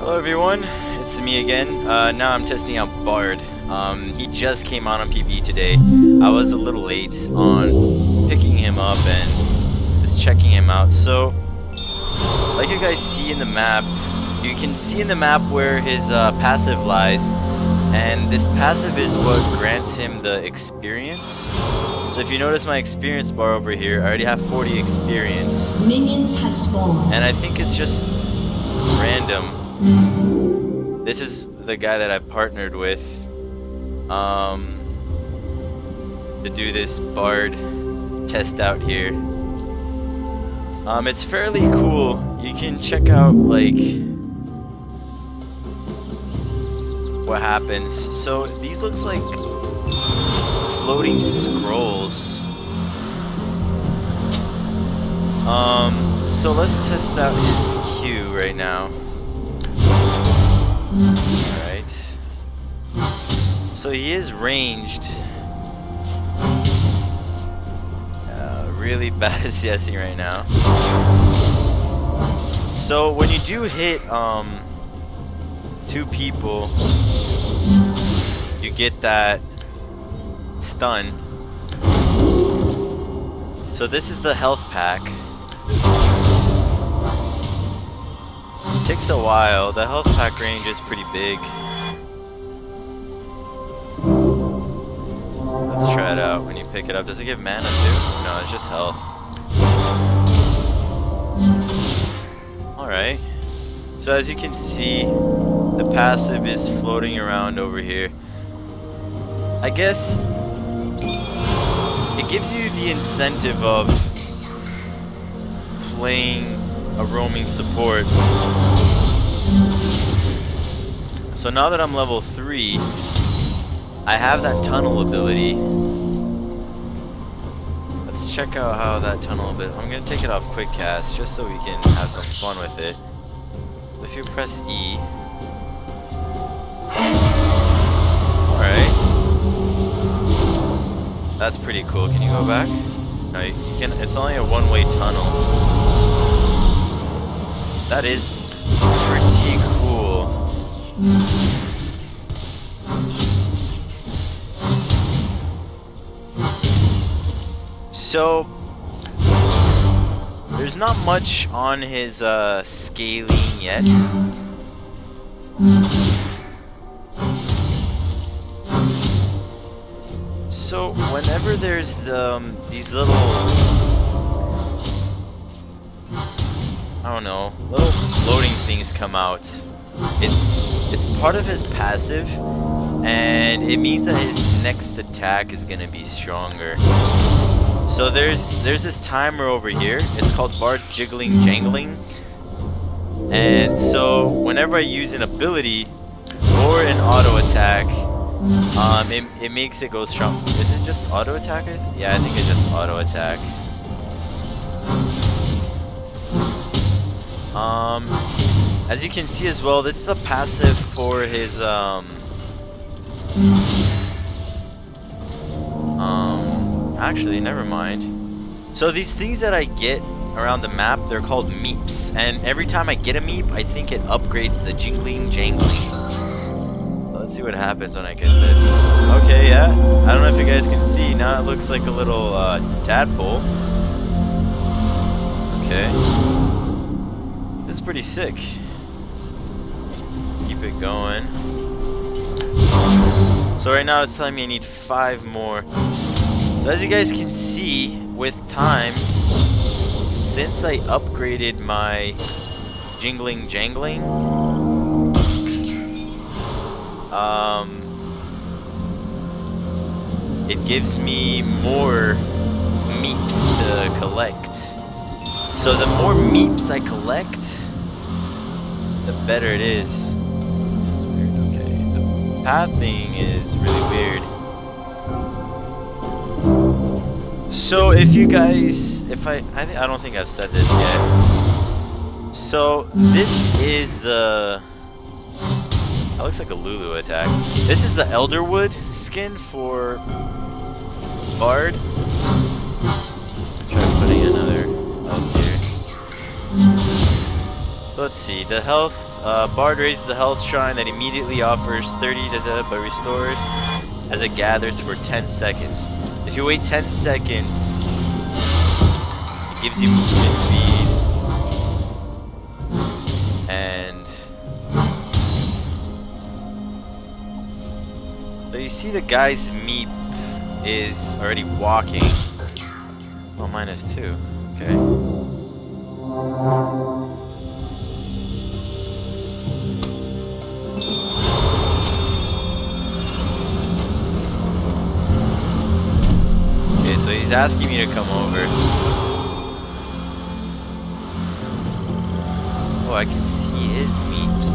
Hello everyone, it's me again. Now I'm testing out Bard. He just came out on PvE today. I was a little late on picking him up and just checking him out. So, like you guys see in the map, you can see in the map where his passive lies. And this passive is what grants him the experience. So if you notice my experience bar over here, I already have 40 experience. Minions has spawned. And I think it's just random. This is the guy that I partnered with to do this Bard test out here. It's fairly cool. You can check out like what happens. So these looks like floating scrolls. So let's test out his Q right now. Alright. So he is ranged. Really bad at CSing right now. So when you do hit two people, you get that stun. So this is the health pack. Takes a while. The health pack range is pretty big. Let's try it out when you pick it up. Does it give mana too? No, it's just health. Alright. So as you can see, the passive is floating around over here. I guess it gives you the incentive of playing a roaming support. So now that I'm level 3, I have that tunnel ability. Let's check out how that tunnel ability. I'm gonna take it off quick cast just so we can have some fun with it. If you press E. Alright. That's pretty cool. Can you go back? No, you can. It's only a one-way tunnel. That is pretty cool. So there's not much on his scaling yet. So whenever there's these little, I don't know, little floating things come out, it's part of his passive, and it means that his next attack is gonna be stronger. So there's this timer over here. It's called Bard Jiggling Jangling, and so whenever I use an ability or an auto attack, it makes it go strong. Is it just auto attack? Yeah, I think it's just auto attack. As you can see as well, this is the passive for his actually, never mind. So these things that I get around the map, they're called meeps, and every time I get a meep, I think it upgrades the jingling jangling. Let's see what happens when I get this. Okay, yeah. I don't know if you guys can see. Now it looks like a little tadpole. Okay. This is pretty sick. Keep it going. So right now it's telling me I need 5 more. So as you guys can see, with time, since I upgraded my jingling jangling, it gives me more meeps to collect. So the more meeps I collect, the better it is. This is weird. Okay, the pathing is really weird. So if you guys, I don't think I've said this yet. So this is the, that looks like a Lulu attack. This is the Elderwood skin for Bard. Try putting another up here. So let's see, the health, Bard raises the health shrine that immediately offers 30 but restores as it gathers for 10 seconds. If you wait 10 seconds, it gives you movement speed. And so you see the guy's meep is already walking. Oh, -2, okay. So he's asking me to come over. Oh, I can see his meeps.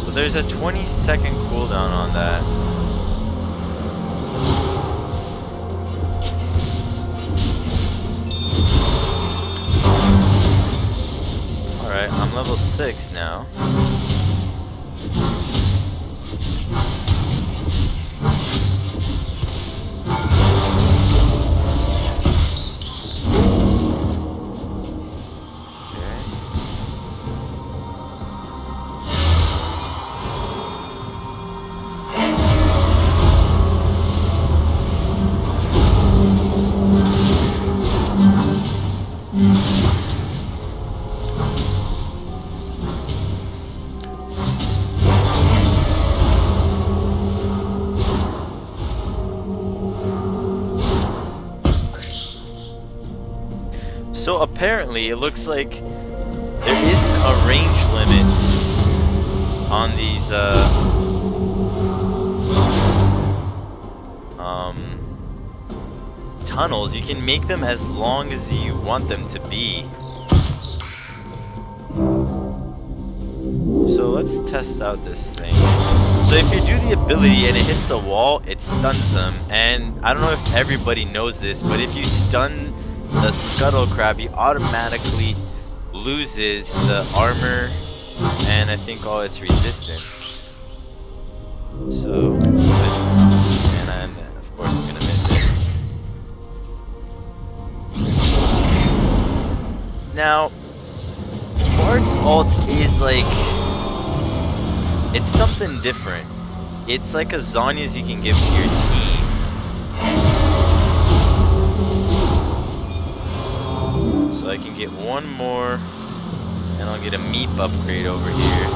So there's a 20-second cooldown on that. I'm level 6 now. So apparently it looks like there isn't a range limit on these tunnels. You can make them as long as you want them to be. So let's test out this thing. So if you do the ability and it hits a wall, it stuns them. And I don't know if everybody knows this, but if you stun the scuttle crab, he automatically loses the armor and I think all its resistance. So, and I'm, of course I'm gonna miss it. Now, Bard's ult is like, it's something different. It's like a Zhonya's you can give to your team. So I can get one more, and I'll get a meep upgrade over here.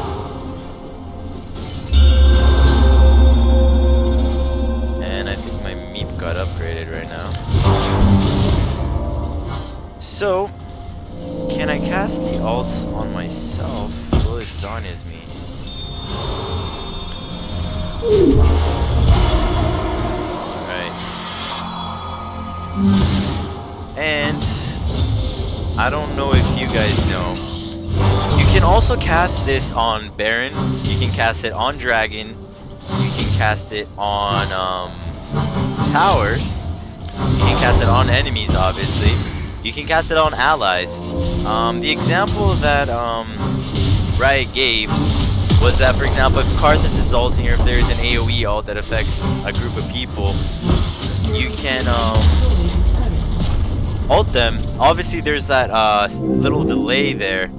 And I think my meep got upgraded right now. So, can I cast the ult on myself? Will it Zhonya's me? Alright. And I don't know if you guys know. You can also cast this on Baron. You can cast it on Dragon. You can cast it on towers. You can cast it on enemies, obviously. You can cast it on allies. The example that Riot gave was that, for example, if Karthus is ulting or if there's an AoE ult that affects a group of people, you can ult them. Obviously there's that little delay there,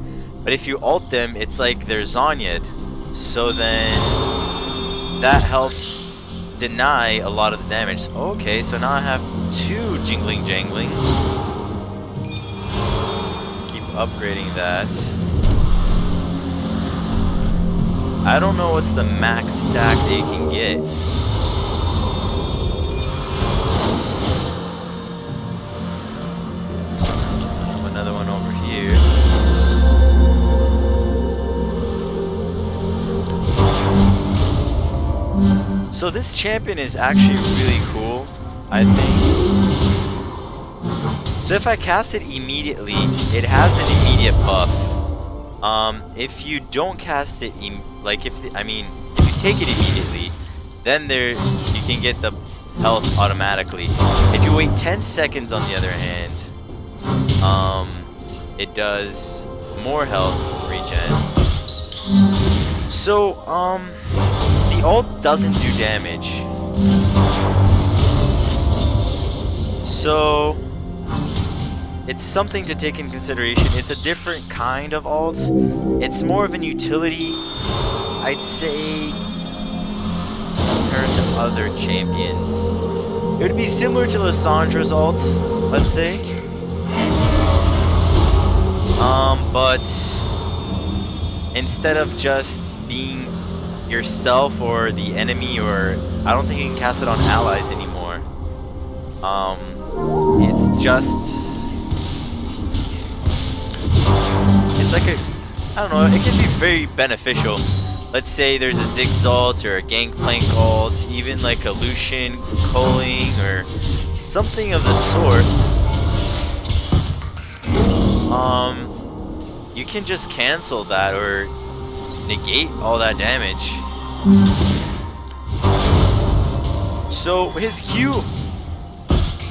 but if you ult them, it's like they're Zhonya'd. So then that helps deny a lot of the damage. Okay, so now I have 2 jingling janglings. Keep upgrading that. I don't know what's the max stack that you can get. Another one over here. So this champion is actually really cool, I think. So if I cast it immediately, it has an immediate buff. If you don't cast it, if you take it immediately, then you can get the health automatically. If you wait 10 seconds on the other hand, it does more health regen. So, the ult doesn't do damage. So, it's something to take in consideration. It's a different kind of ult. It's more of an utility, I'd say, compared to other champions. It would be similar to Lissandra's ult, let's say. But instead of just being yourself or the enemy, or I don't think you can cast it on allies anymore. It's just, it's like a, I don't know, it can be very beneficial. Let's say there's a Ziggs ult or a Gangplank ult, even like a Lucian culling or something of the sort. You can just cancel that or negate all that damage. So his Q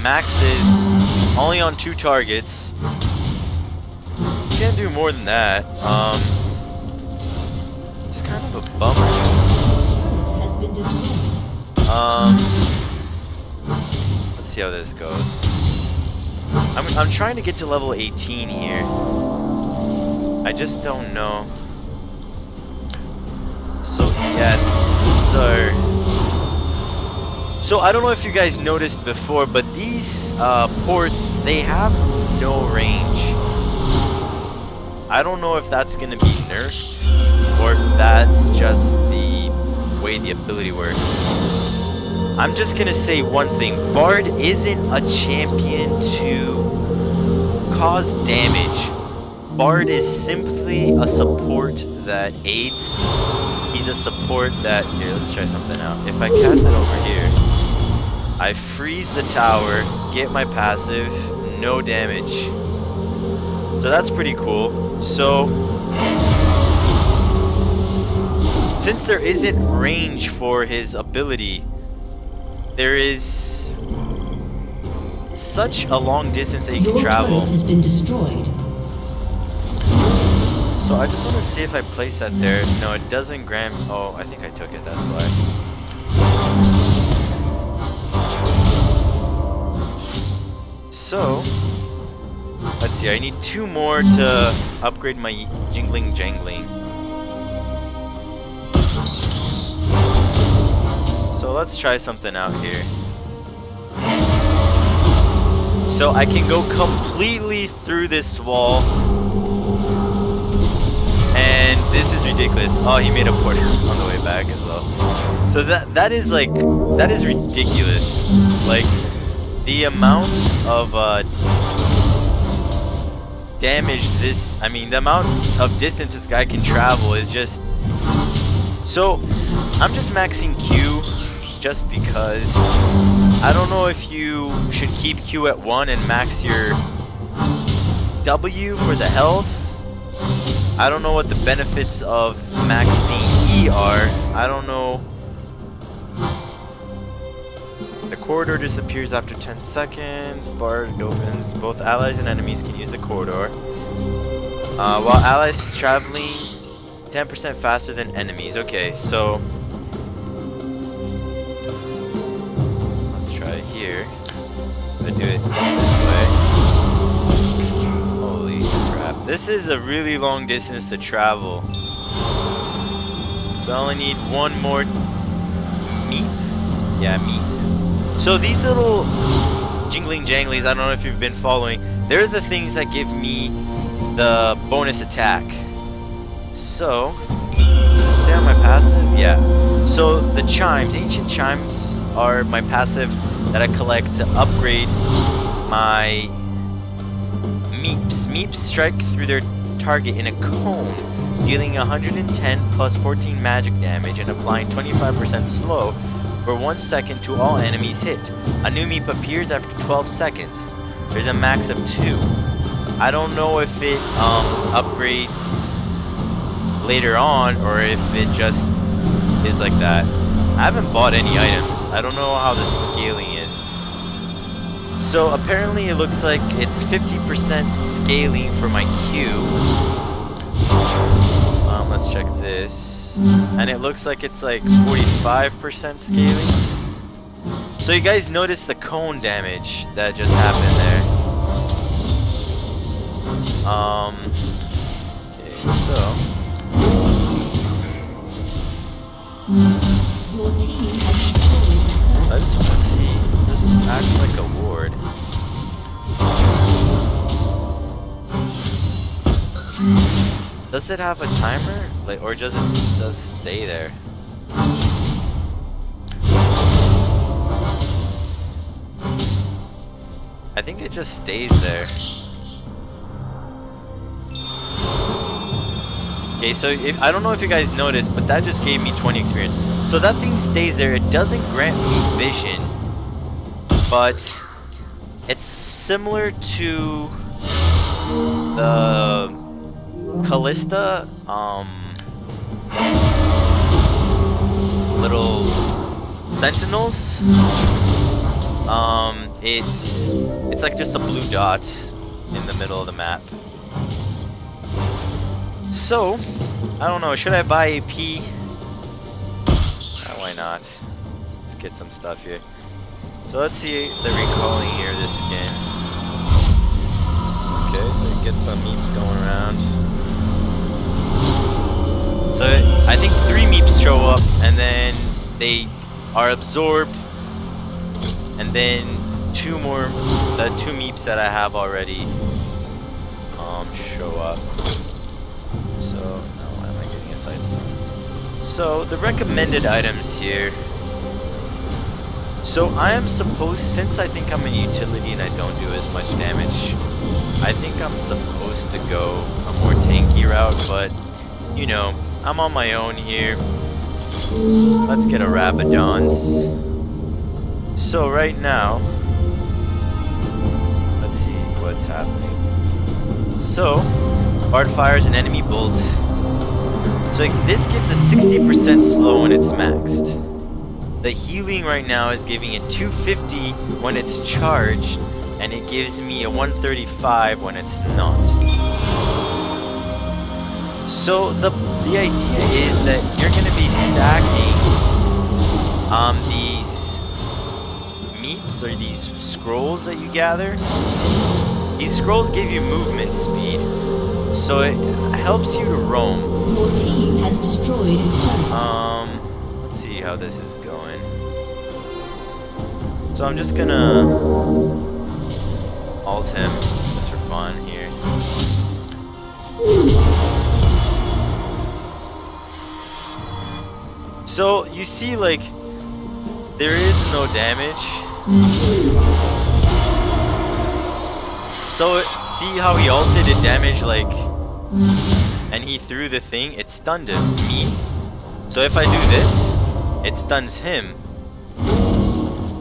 maxes only on 2 targets. You can't do more than that. It's kind of a bummer. Let's see how this goes. I'm trying to get to level 18 here. I just don't know. So yeah, these are. So I don't know if you guys noticed before, but these ports, they have no range. I don't know if that's gonna be nerfed or if that's just the way the ability works. I'm just gonna say one thing: Bard isn't a champion to cause damage. Bard is simply a support that aids. He's a support that, here, let's try something out. If I cast it over here, I freeze the tower, get my passive, no damage. So that's pretty cool. So, since there isn't range for his ability, there is such a long distance that you can travel. Your turret has been destroyed. So I just want to see if I place that there. No, it doesn't grant. Oh, I think I took it. That's why. So let's see. I need 2 more to upgrade my jingling jangling. So let's try something out here. So I can go completely through this wall. And this is ridiculous. Oh, he made a port on the way back as well. So that is like, that is ridiculous. Like, the amount of damage this, I mean, the amount of distance this guy can travel is just. So I'm just maxing Q just because. I don't know if you should keep Q at 1 and max your W for the health. I don't know what the benefits of maxing E are. I don't know. The corridor disappears after 10 seconds. Bard opens. Both allies and enemies can use the corridor. While allies traveling 10% faster than enemies. Okay, so let's try it here. I'm gonna do it this way. Holy crap. This is a really long distance to travel. So I only need 1 more meep. Yeah, meep. So these little jingling janglies, I don't know if you've been following, they're the things that give me the bonus attack. So, does it say on my passive? Yeah. So the chimes, ancient chimes, are my passive that I collect to upgrade my meeps. Meeps strike through their target in a cone, dealing 110 plus 14 magic damage and applying 25% slow for 1 second to all enemies hit. A new meep appears after 12 seconds. There's a max of 2. I don't know if it upgrades later on or if it just is like that. I haven't bought any items. I don't know how the scaling is. So apparently it looks like it's 50% scaling for my Q. Let's check this. and it looks like it's like 45% scaling. So you guys notice the cone damage that just happened there. Okay, so Your team has destroyed. I just want to see, does this act like a ward? Does it have a timer? Like, or does it just stay there? I think it just stays there. Okay, so I don't know if you guys noticed, but that just gave me 20 experience. So that thing stays there. It doesn't grant me vision, but it's similar to the Callista little sentinels. It's like just a blue dot in the middle of the map. So I don't know, should I buy AP? Why not? Let's get some stuff here. So let's see the recalling here of this skin. Okay, so you get some meeps going around. So I think 3 meeps show up, and then they are absorbed, and then 2 more, the 2 meeps that I have already show up. So now why am I getting a side stun? So the recommended items here. So I am supposed, since I think I'm a utility and I don't do as much damage, I think I'm supposed to go a more tanky route, but you know, I'm on my own here. Let's get a Rabadon's. So right now, let's see what's happening. So, Bard fires an enemy bolt. So this gives a 60% slow when it's maxed. The healing right now is giving it 250 when it's charged, and it gives me a 135 when it's not. So the idea is that you're going to be stacking these meeps or these scrolls that you gather. These scrolls give you movement speed, so it helps you to roam. Your team has destroyed a turret. Let's see how this is going. So I'm just gonna ult him just for fun here. So you see, like, there is no damage. So see how he ulted, it damaged, like, and he threw the thing, it stunned me. So if I do this, it stuns him.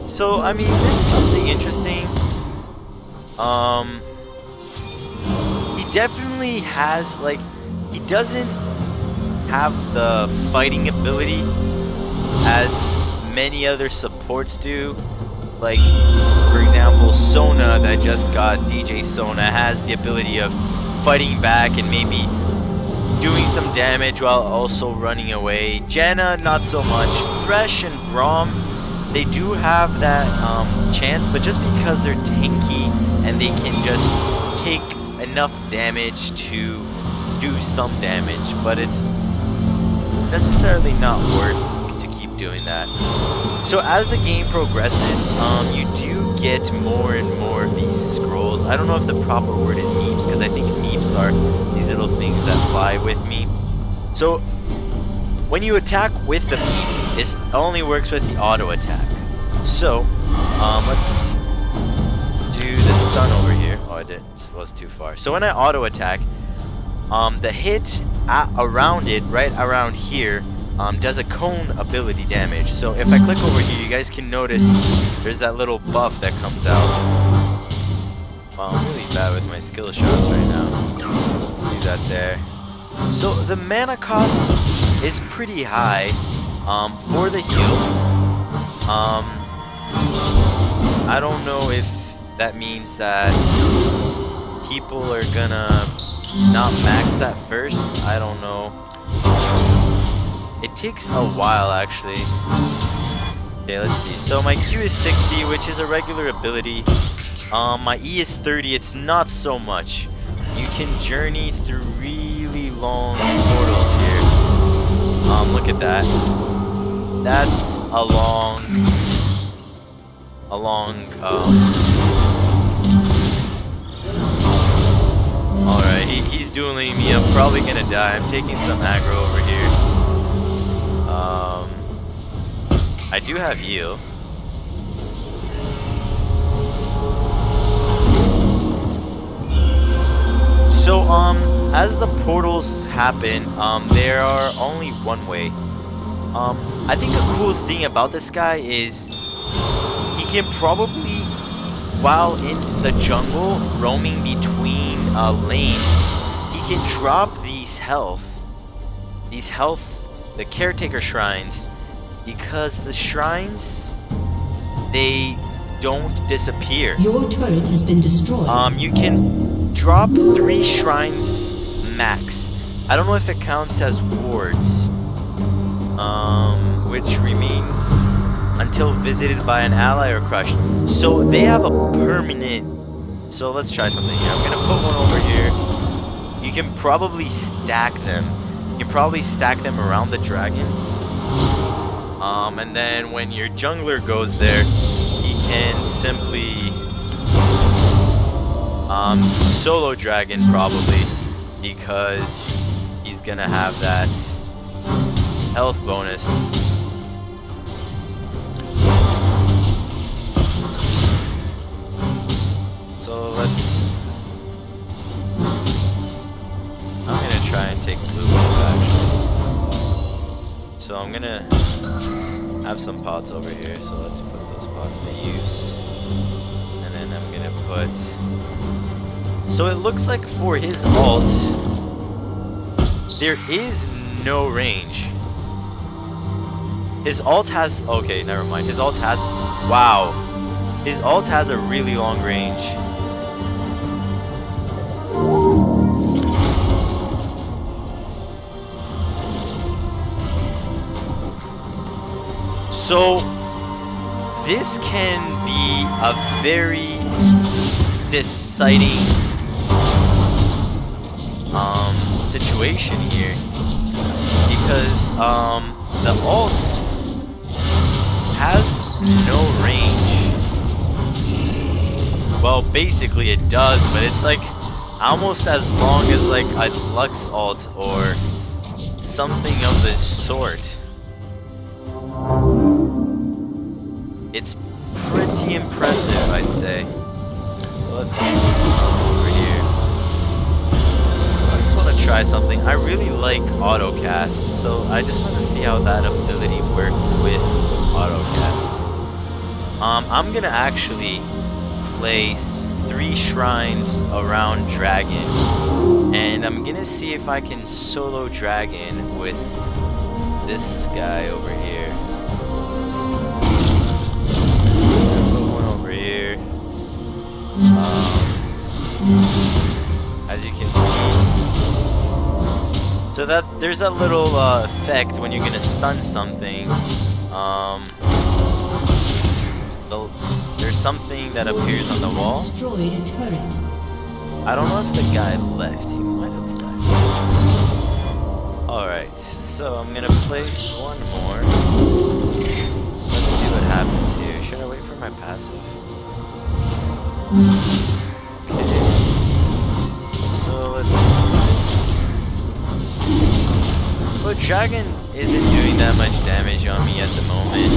So I mean, this is something interesting. He definitely has, like, he doesn't have the fighting ability as many other supports do. Like, for example, Sona that just got DJ Sona has the ability of fighting back and maybe doing some damage while also running away. Janna, not so much. Thresh and Braum, they do have that chance, but just because they're tanky and they can just take enough damage to do some damage, but it's necessarily not worth to keep doing that. So as the game progresses, you do get more and more of these scrolls. I don't know if the proper word is meeps, because I think meeps are these little things that fly with me. So when you attack with the meep, it only works with the auto attack. So let's do the stun over here. Oh, it was too far. So when I auto attack, the hit around it, right around here, does a cone ability damage. So if I click over here, you guys can notice there's that little buff that comes out. Wow, I'm really bad with my skill shots right now. Let's do that there. So the mana cost is pretty high for the heal. I don't know if that means that people are gonna not max that first. I don't know. It takes a while actually. Okay, let's see. So my Q is 60, which is a regular ability. My E is 30, it's not so much. You can journey through really long portals here. Look at that. That's a long, alright, he's dueling me. I'm probably gonna die. I'm taking some aggro over here. I do have heal. So, as the portals happen, there are only one way. I think a cool thing about this guy is he can probably, while in the jungle, roaming between lanes, he can drop these health, the caretaker shrines, because the shrines, they don't disappear. Your turret has been destroyed. You can drop 3 shrines max. I don't know if it counts as wards, which remain until visited by an ally or crushed. So they have a permanent. So let's try something here. I'm gonna put one over here. You can probably stack them. You can probably stack them around the dragon. And then when your jungler goes there, he can simply solo dragon probably, because he's gonna have that health bonus. So I'm gonna try and take blue buff actually. So I'm gonna have some pots over here, so let's put those pots to use. And then I'm gonna put... So it looks like for his ult, there is no range. His ult has... Okay, never mind. His ult has... Wow. His ult has a really long range. So, this can be a very deciding situation here, because the ult has no range. Well, basically it does, but it's like almost as long as like a Lux ult or something of the sort. It's pretty impressive, I'd say. So let's use this over here. So I just want to try something. I really like autocast, so I just want to see how that ability works with autocast. I'm gonna actually place 3 shrines around dragon, and I'm gonna see if I can solo dragon with this guy over here. As you can see, so that there's that little effect when you're gonna stun something. There's something that appears on the wall. Destroyed a turret. I don't know if the guy left. He might have left. Alright, so I'm gonna place one more. Let's see what happens here. Should I wait for my passive? Okay. So let's see. So dragon isn't doing that much damage on me at the moment.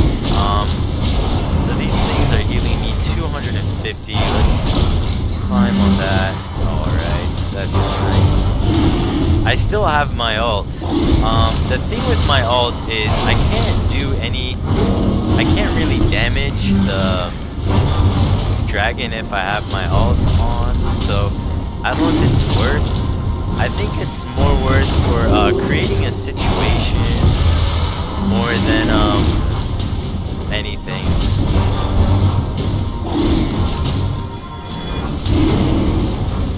So these things are healing me 250. Let's climb on that. Alright, that feels nice. I still have my ult. The thing with my ult is I can't really damage the dragon if I have my ult on, so I don't know if it's worth. I think it's more worth for creating a situation more than anything.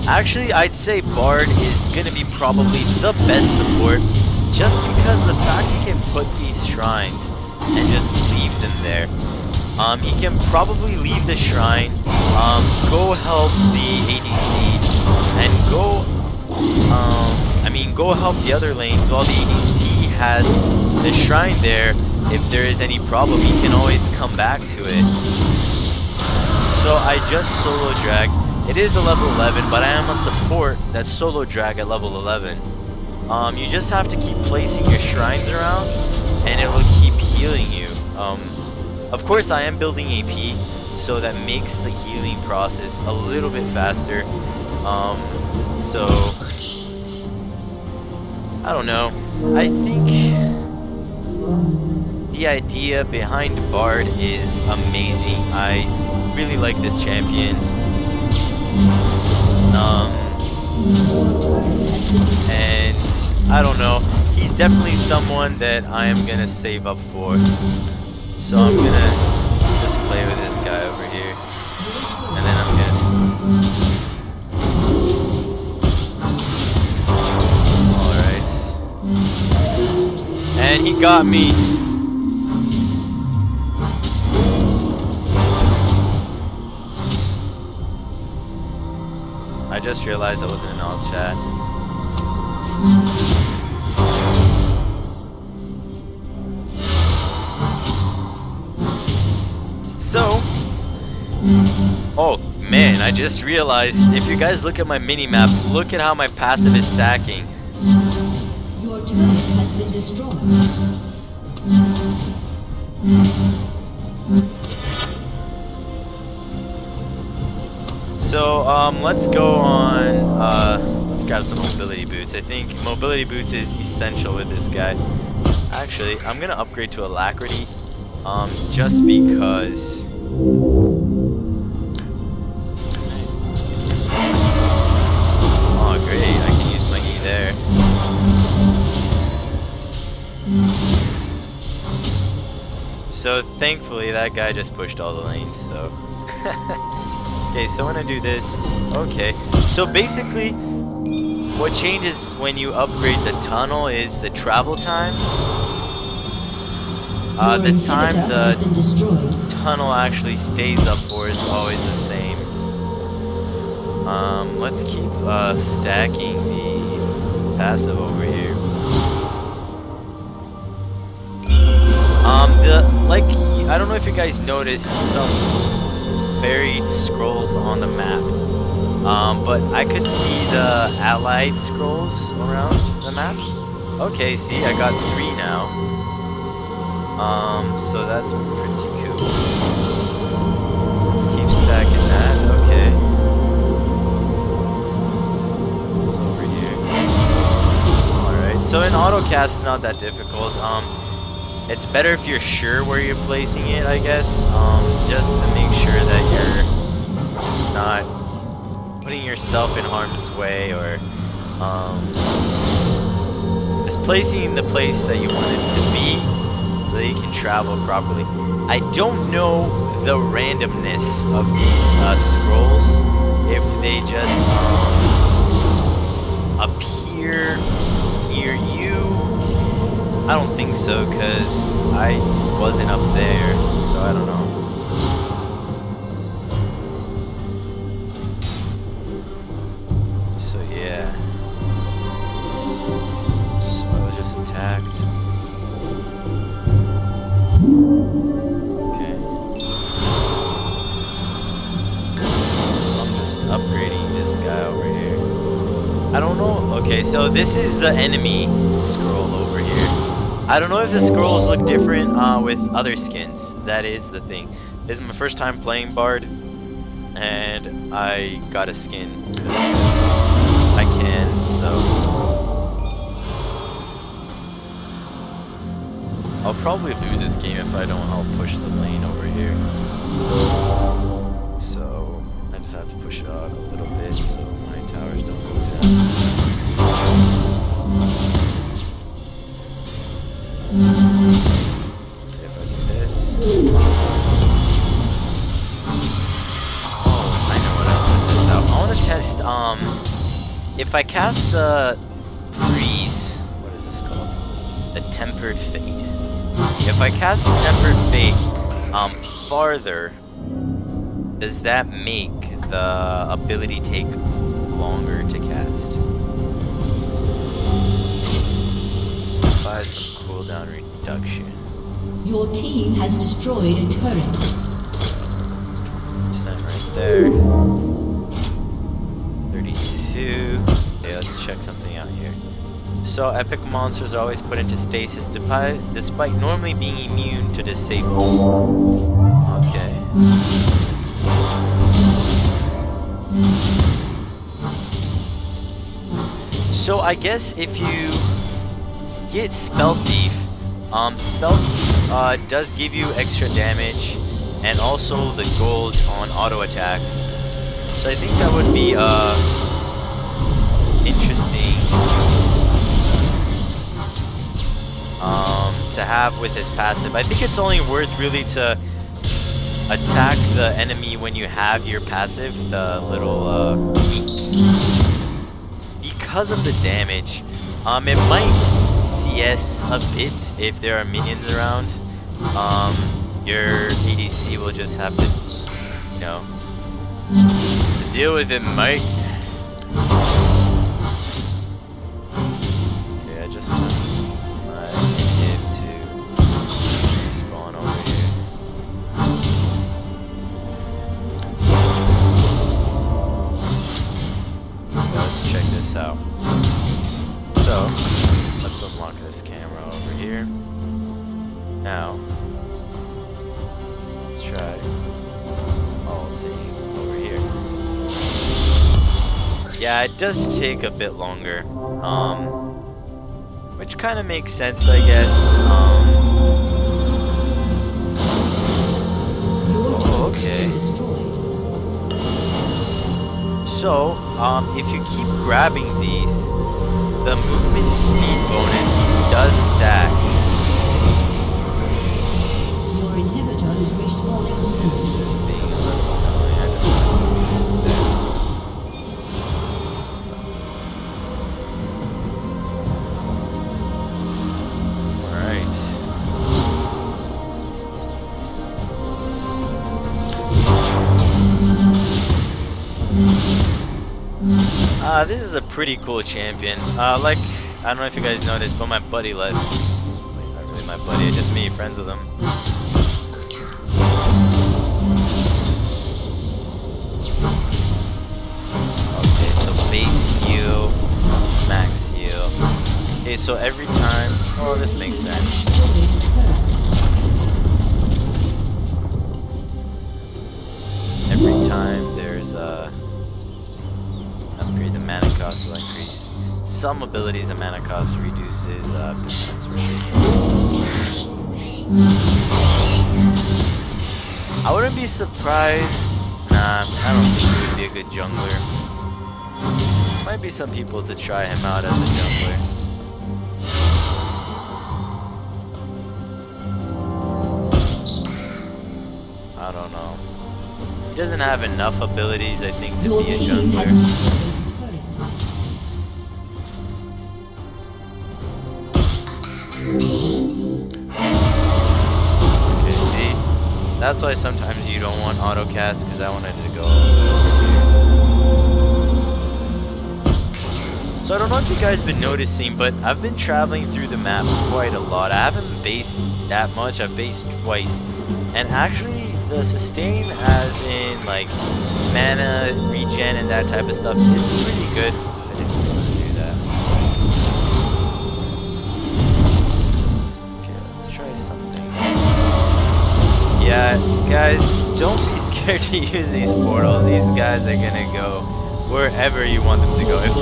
Actually, I'd say Bard is gonna be probably the best support, just because the fact he can put these shrines and just leave them there. He can probably leave the shrine, go help the ADC, and go help the other lanes while the ADC has the shrine there. If there is any problem, he can always come back to it. So I just solo drag. It is a level 11, but I am a support that solo drag at level 11. You just have to keep placing your shrines around, and it will keep healing you. Of course, I am building AP, so that makes the healing process a little bit faster. So I don't know. I think the idea behind Bard is amazing. I really like this champion. And I don't know. He's definitely someone that I am gonna save up for. So I'm gonna just play with this guy over here, and then I'm gonna. All right. And he got me. I just realized that wasn't an all chat. So, oh man, I just realized, if you guys look at my mini-map, look at how my passive is stacking. Your turret has been destroyed. So, let's go on, let's grab some mobility boots. I think mobility boots is essential with this guy. Actually, I'm gonna upgrade to alacrity, just because. Oh great, I can use my E there. So thankfully that guy just pushed all the lanes, so. Okay, so when I do this, okay. So basically, what changes when you upgrade the tunnel is the travel time. The time the tunnel actually stays up for is always the same. Let's keep stacking the passive over here. I don't know if you guys noticed some buried scrolls on the map, but I could see the allied scrolls around the map. Okay, see, I got 3 now. So that's pretty cool. So let's keep stacking that. Okay. It's over here. Alright, so in autocast it's not that difficult. It's better if you're sure where you're placing it, I guess. Just to make sure that you're not putting yourself in harm's way, or just placing the place that you want it to be, so that you can travel properly. I don't know the randomness of these scrolls, if they just appear near you. I don't think so, because I wasn't up there, so I don't know. So yeah. So I was just attacked. Upgrading this guy over here. I don't know. Okay, so this is the enemy scroll over here. I don't know if the scrolls look different with other skins. That is the thing. This is my first time playing Bard, and I got a skin just because I can. So I'll probably lose this game if I don't help push the lane over here. So I just have to push it out a little bit so my towers don't go down. Let's see if I do this. Oh, I know what I want to test out. I want to test, if I cast the freeze, what is this called? The Tempered Fate. If I cast Tempered Fate farther, does that make the ability take longer to cast? Buy some cooldown reduction. Your team has destroyed a turret. 20% right there. 32. Okay, let's check something out here. So epic monsters are always put into stasis despite normally being immune to disables. Okay. So I guess if you get Spell Thief, Spell Thief does give you extra damage and also the gold on auto attacks. So I think that would be interesting to have with his passive. I think it's only worth really to attack the enemy when you have your passive, the little peeps, because of the damage. It might CS a bit if there are minions around. Your ADC will just have to, you know, to deal with it, mate. Okay, I just want my minion to respawn over here. Let's check this out. So, let's unlock this camera over here. Now, let's try ulting over here. Yeah, it does take a bit longer, which kind of makes sense, I guess. Oh, okay. So, if you keep grabbing these, the movement speed bonus does stack. Your inhibitor is respawning soon. This is being a little annoying. I just want to move there. Alright. This is a pretty cool champion. Like, I don't know if you guys noticed, but my buddy left. Like, not really my buddy, I just made friends with him. Okay, so base heal, max heal. Okay, so every time. Oh, this makes sense. Every time there's a upgrade, the mana cost will increase. Some abilities the mana cost reduces defense rate. I wouldn't be surprised. Nah, I don't think he would be a good jungler. Might be some people to try him out as a jungler. I don't know. He doesn't have enough abilities, I think, to be a jungler. Okay, see? That's why sometimes you don't want autocast, because I wanted to go over here. So I don't know if you guys have been noticing, but I've been traveling through the map quite a lot. I haven't based that much, I've based twice. And actually, the sustain, as in like mana regen and that type of stuff, is pretty good. I didn't want to do that. Okay, let's try something. Yeah, guys, don't be scared to use these portals. These guys are gonna go wherever you want them to go. If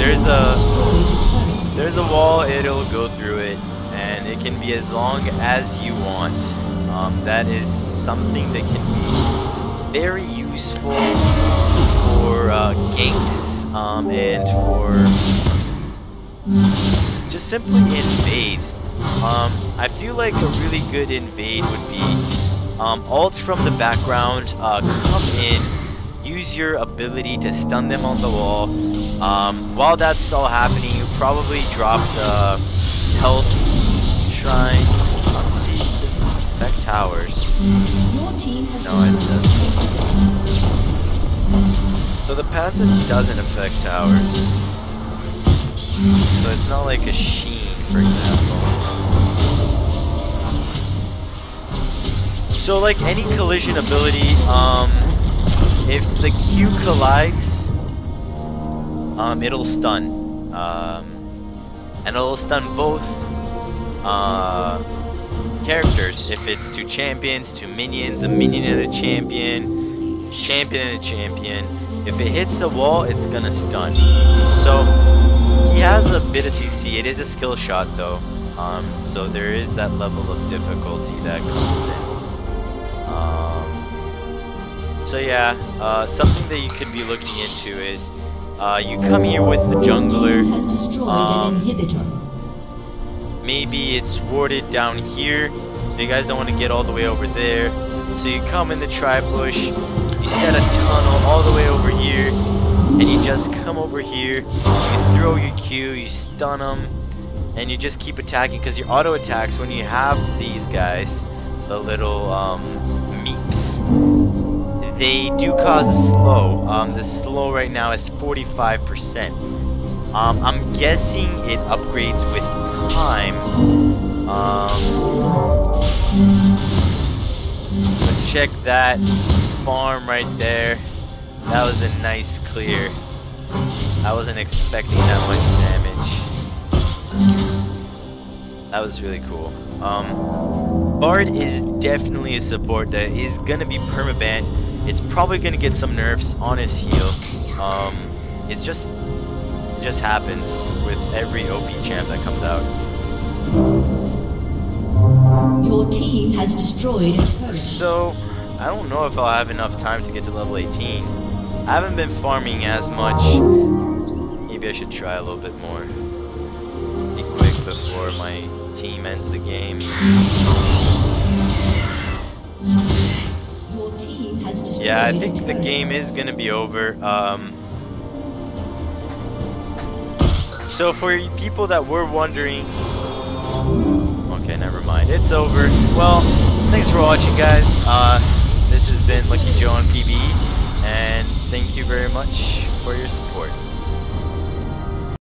there's a wall, it'll go through it, and it can be as long as you want. That is something that can be very useful for ganks and for just simply invades. I feel like a really good invade would be ult from the background, come in, use your ability to stun them on the wall. While that's all happening, you probably drop the health shrine. Let's see, does this affect towers? Your team has No, it destroyed. doesn't. So the passive doesn't affect towers. So it's not like a Sheen, for example. So like any collision ability, if the Q collides, it'll stun. And it'll stun both characters. If it's two champions, two minions, a minion and a champion, champion and a champion. If it hits a wall, it's gonna stun. So he has a bit of CC. It is a skill shot though. So there is that level of difficulty that comes in. So yeah, something that you could be looking into is you come here with the jungler. Has destroyed an inhibitor. Maybe it's warded down here, so you guys don't want to get all the way over there. So you come in the tri-bush, you set a tunnel all the way over here, and you just come over here, you throw your Q, you stun them, and you just keep attacking, because your auto attacks, when you have these guys, the little meeps, they do cause a slow. The slow right now is 45%. I'm guessing it upgrades with time. So check that farm right there. That was a nice clear. I wasn't expecting that much damage. That was really cool. Bard is definitely a support that is gonna be permabanned. It's probably gonna get some nerfs on his heal. It just happens with every OP champ that comes out. Your team has destroyed a turret. So I don't know if I'll have enough time to get to level 18. I haven't been farming as much. Maybe I should try a little bit more. Be quick before my team ends the game. Your team has destroyed Yeah, I a think the turret. game is gonna be over. So for you people that were wondering, okay, never mind, it's over. Well, thanks for watching, guys. This has been Lucky Joe on PBE, and thank you very much for your support.